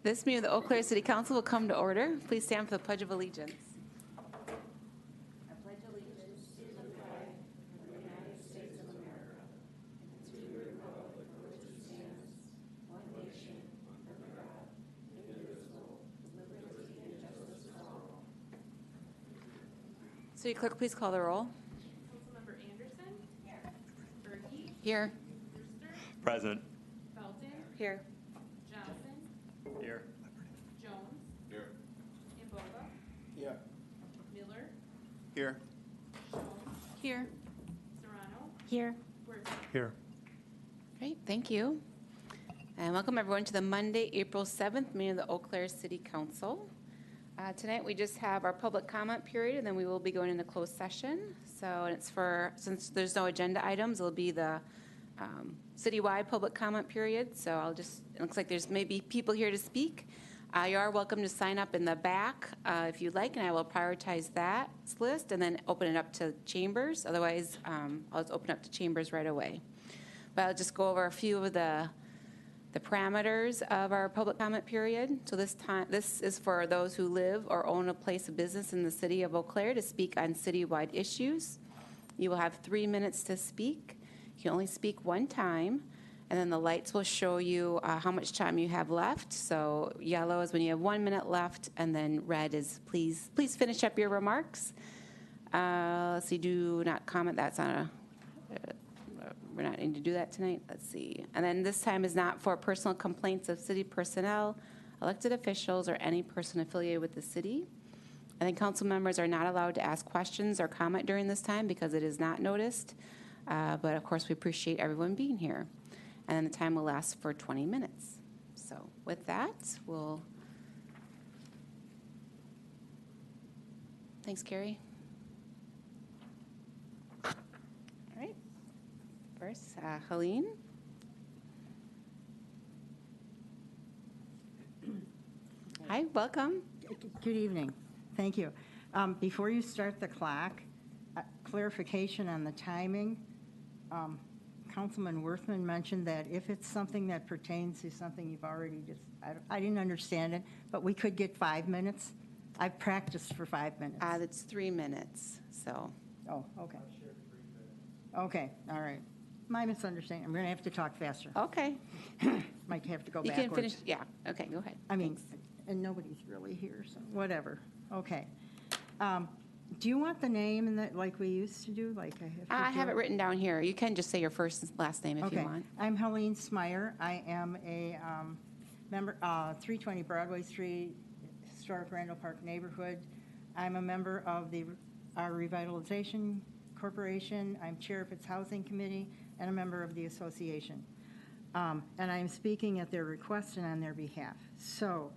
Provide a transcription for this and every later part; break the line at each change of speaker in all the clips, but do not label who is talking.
This meeting of the Eau Claire City Council will come to order. Please stand for the Pledge of Allegiance. City Clerk, please call the roll.
Councilmember Anderson. Berkey.
Here.
Brewster.
Present.
Felton.
Here.
Johnson.
Here.
Jones.
Here.
Imboga.
Here.
Miller.
Here.
Jones.
Here.
Serrano.
Here.
Worthing.
Here.
Great, thank you. And welcome everyone to the Monday, April 7th meeting of the Eau Claire City Council. Tonight we just have our public comment period, and then we will be going into closed session. So it's since there's no agenda items, it'll be the citywide public comment period. So it looks like there's maybe people here to speak. You are welcome to sign up in the back if you'd like, and I will prioritize that list and then open it up to chambers. Otherwise, I'll just open up to chambers right away. But I'll just go over a few of the parameters of our public comment period. So this is for those who live or own a place of business in the city of Eau Claire to speak on citywide issues. You will have 3 minutes to speak. You can only speak one time, and then the lights will show you how much time you have left. So yellow is when you have 1 minute left, and then red is please finish up your remarks. Let's see, do not comment. That's on a we're not need to do that tonight. Let's see. And then this time is not for personal complaints of city personnel, elected officials, or any person affiliated with the city. And then council members are not allowed to ask questions or comment during this time because it is not noticed. But of course, we appreciate everyone being here. And then the time will last for 20 minutes. So with that, thanks, Carrie. First, Helene. Hi, welcome.
Good evening. Thank you. Before you start the clock, clarification on the timing. Councilman Worthman mentioned that if it's something that pertains to something you've already I didn't understand it, but we could get 5 minutes. I've practiced for 5 minutes.
It's 3 minutes, so.
Oh, okay. Okay, all right. My misunderstanding. I'm going to have to talk faster.
Okay.
Might have to go
You
backwards.
can finish, yeah. Okay, go ahead.
I mean,
Thanks.
and nobody's really here, so whatever. Okay. Do you want the name like we used to do? Like
I have it written down here. You can just say your first and last name if you want.
I'm Helene Smyer. I am a member, 320 Broadway Street, Historic Randall Park neighborhood. I'm a member of our Revitalization Corporation. I'm chair of its housing committee and a member of the association. And I'm speaking at their request and on their behalf. So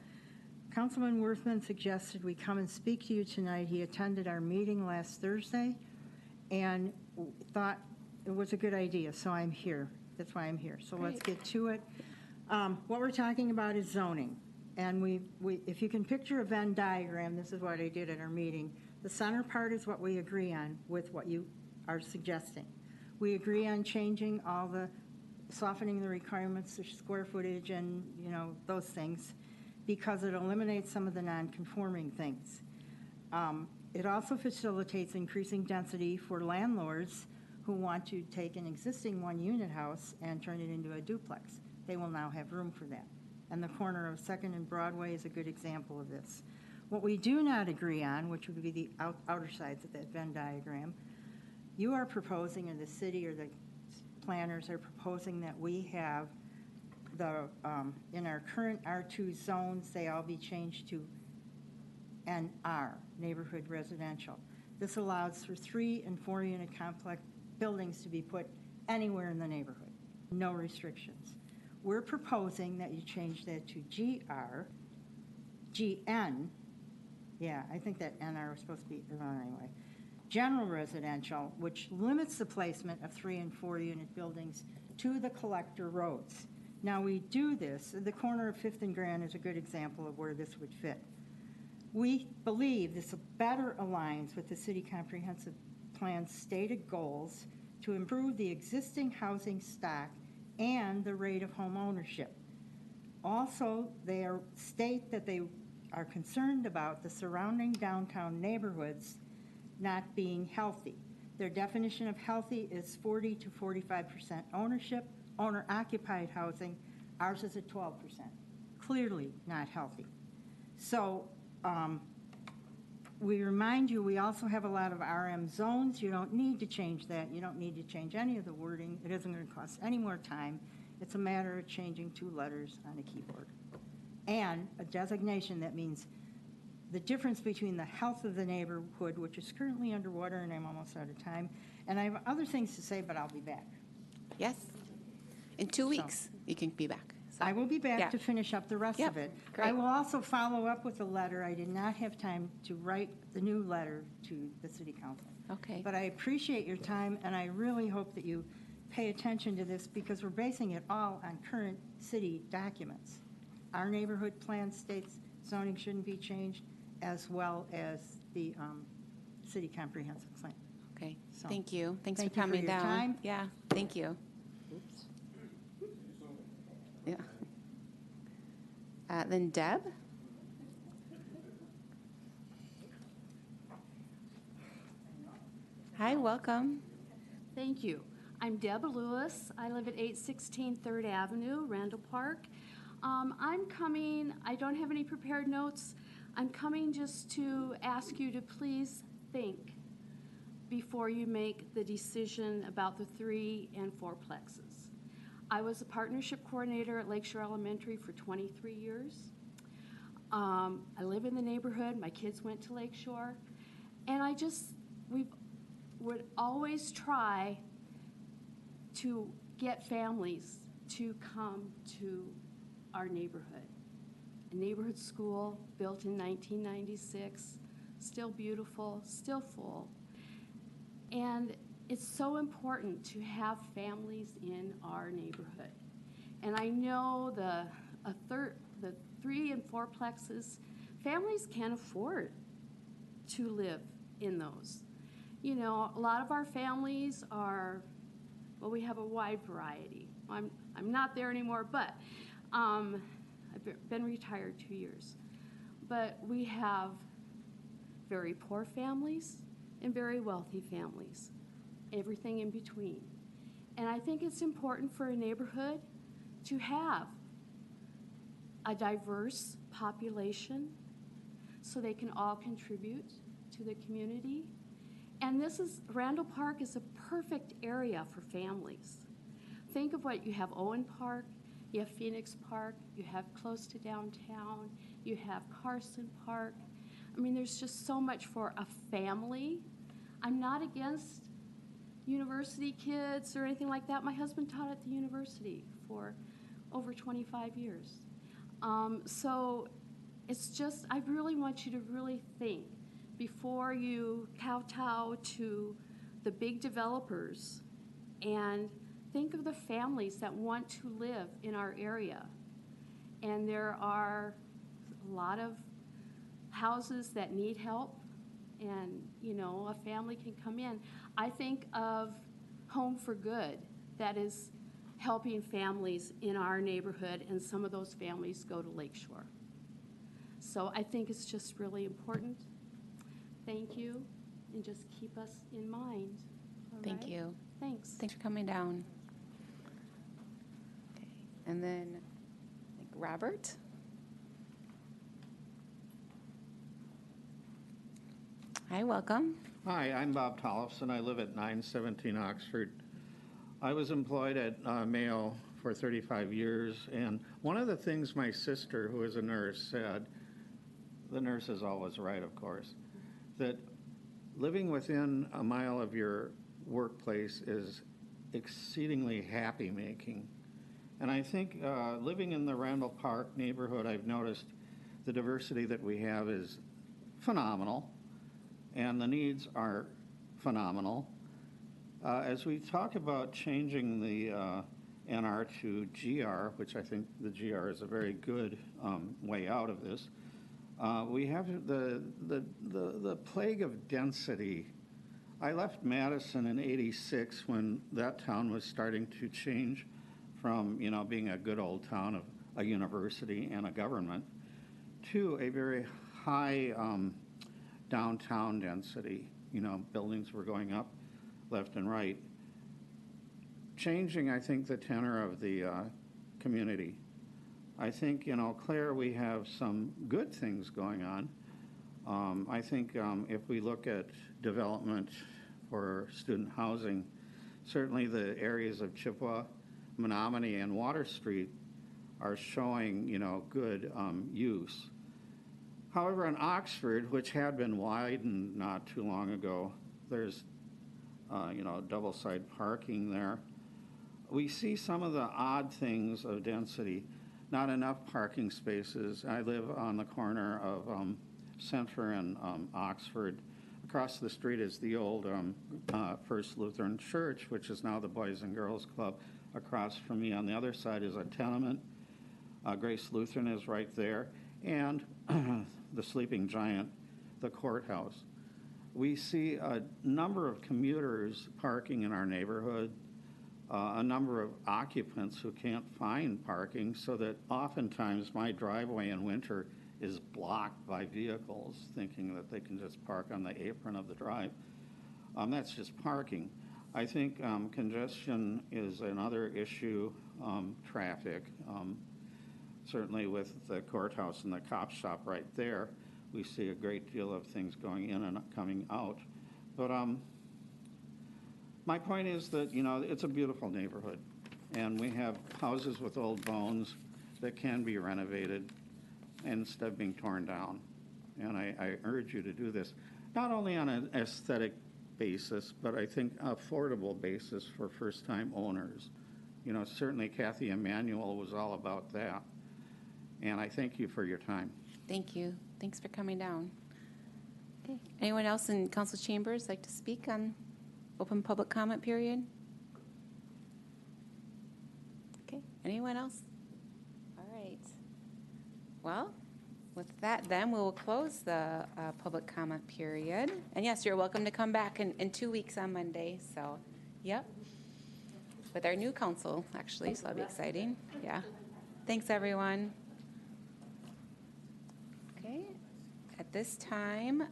Councilman Worthman suggested we come and speak to you tonight. He attended our meeting last Thursday and thought it was a good idea, so I'm here. That's why I'm here. So Let's get to it. What we're talking about is zoning. And if you can picture a Venn diagram, this is what I did at our meeting. The center part is what we agree on with what you are suggesting. We agree on softening the requirements, the square footage and, those things, because it eliminates some of the non-conforming things. It also facilitates increasing density for landlords who want to take an existing one-unit house and turn it into a duplex. They will now have room for that. And the corner of 2nd and Broadway is a good example of this. What we do not agree on, which would be the outer sides of that Venn diagram, you are proposing, or the city or the planners are proposing, that we have in our current R2 zones, they all be changed to NR, neighborhood residential. This allows for 3 and 4 unit complex buildings to be put anywhere in the neighborhood, no restrictions. We're proposing that you change that to GN, yeah, I think that NR was supposed to be, anyway, general residential, which limits the placement of 3 and 4 unit buildings to the collector roads. Now we do this, the corner of 5th and Grand is a good example of where this would fit. We believe this better aligns with the city comprehensive plan's stated goals to improve the existing housing stock and the rate of home ownership. Also, state that they are concerned about the surrounding downtown neighborhoods not being healthy. Their definition of healthy is 40 to 45% ownership, owner-occupied housing. Ours is at 12%. Clearly not healthy. So we remind you, we also have a lot of RM zones. You don't need to change that. You don't need to change any of the wording. It isn't going to cost any more time. It's a matter of changing 2 letters on a keyboard. And a designation that means the difference between the health of the neighborhood, which is currently underwater, and I'm almost out of time, and I have other things to say, but I'll be back.
Yes. In 2 weeks, you can be back. So,
I will be back
yeah.
to finish up the rest
Yep,
of it.
great.
I will also follow up with a letter. I did not have time to write the new letter to the city council.
Okay.
But I appreciate your time, and I really hope that you pay attention to this because we're basing it all on current city documents. Our neighborhood plan states zoning shouldn't be changed, as well as the city comprehensive plan.
Okay.
So,
Thank you. Thanks
thank
for
you for
coming
your
down.
time.
Yeah. Thank you.
Oops.
Yeah. Then Deb? Hi, welcome.
Thank you. I'm Deb Lewis. I live at 816 3rd Avenue, Randall Park. I'm coming, I don't have any prepared notes. I'm coming just to ask you to please think before you make the decision about the 3 and 4 plexes. I was a partnership coordinator at Lakeshore Elementary for 23 years. I live in the neighborhood. My kids went to Lakeshore. And we would always try to get families to come to our neighborhood. A neighborhood school built in 1996, still beautiful, still full. And it's so important to have families in our neighborhood. And I know the 3 and 4 plexes, families can't afford to live in those. You know, a lot of our families are, well, we have a wide variety. I'm not there anymore, but I've been retired 2 years. But we have very poor families and very wealthy families, everything in between. And I think it's important for a neighborhood to have a diverse population so they can all contribute to the community. And Randall Park is a perfect area for families. Think of what you have: Owen Park, you have Phoenix Park, you have close to downtown, you have Carson Park. I mean, there's just so much for a family. I'm not against university kids or anything like that. My husband taught at the university for over 25 years. So it's just, I really want you to really think before you kowtow to the big developers, and think of the families that want to live in our area. And there are a lot of houses that need help, and you know, a family can come in. I think of Home for Good, that is helping families in our neighborhood, and some of those families go to Lakeshore. So I think it's just really important. Thank you, and just keep us in mind. All
Thank
right?
you.
Thanks.
Thanks for coming down. Okay. And then I think Robert? Hi, welcome.
Hi, I'm Bob Tollefson. I live at 917 Oxford. I was employed at Mayo for 35 years, and one of the things my sister, who is a nurse, said, the nurse is always right, of course, that living within a mile of your workplace is exceedingly happy-making. And I think living in the Randall Park neighborhood, I've noticed the diversity that we have is phenomenal, and the needs are phenomenal. As we talk about changing the NR to GR, which I think the GR is a very good way out of this, we have the plague of density. I left Madison in '86 when that town was starting to change from, you know, being a good old town of a university and a government, to a very high downtown density. Buildings were going up left and right, changing, I think, the tenor of the community. I think in Eau Claire we have some good things going on. I think if we look at development for student housing, certainly the areas of Chippewa, Menominee, and Water Street are showing, good use. However, in Oxford, which had been widened not too long ago, there's, double-side parking there. We see some of the odd things of density, not enough parking spaces. I live on the corner of Center and Oxford. Across the street is the old First Lutheran Church, which is now the Boys and Girls Club. Across from me on the other side is a tenement. Grace Lutheran is right there. And the sleeping giant, the courthouse. We see a number of commuters parking in our neighborhood, a number of occupants who can't find parking, so that oftentimes my driveway in winter is blocked by vehicles thinking that they can just park on the apron of the drive. That's just parking. I think congestion is another issue, traffic. Certainly with the courthouse and the cop shop right there, we see a great deal of things going in and coming out. But my point is that, it's a beautiful neighborhood, and we have houses with old bones that can be renovated instead of being torn down. And I urge you to do this, not only on an aesthetic basis, but I think affordable basis for first-time owners. Certainly Kathy Emanuel was all about that. And I thank you for your time.
Thank you. Thanks for coming down. Okay. Anyone else in council chambers like to speak on open public comment period? Okay. Anyone else? All right. Well, with that, then we will close the public comment period. And yes, you're welcome to come back in 2 weeks on Monday. So, yep. With our new council, actually, so that'll be exciting. Yeah. Thanks, everyone. Okay. At this time,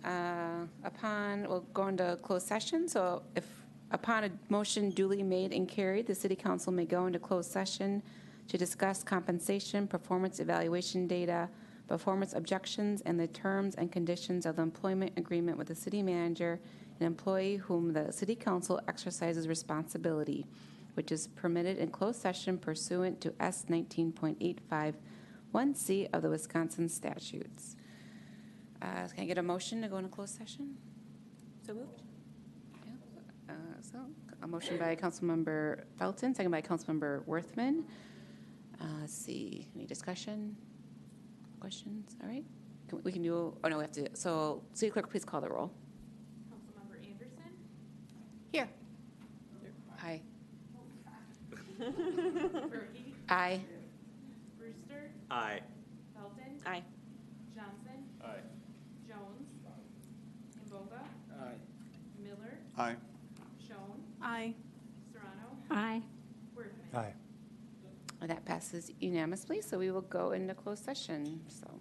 we'll go into closed session. So if upon a motion duly made and carried, the city council may go into closed session to discuss compensation, performance evaluation data, performance objections, and the terms and conditions of the employment agreement with the city manager and employee whom the city council exercises responsibility, which is permitted in closed session pursuant to S 19.851C of the Wisconsin statutes. Can I get a motion to go into closed session?
So moved.
Yeah. So a motion by Councilmember Felton, second by Councilmember Worthman. Let's see, any discussion, questions? All right, we can do, oh no, we have to, so city clerk, please call the roll.
Councilmember Anderson.
Here. Aye.
Berkey.
Aye.
Brewster.
Aye.
Felton.
Aye.
Johnson.
Aye.
Jones. Imboga.
Aye.
Miller.
Aye.
Schoen.
Aye.
Serrano.
Aye.
Worthman.
Aye.
That passes unanimously, so we will go into closed session, so.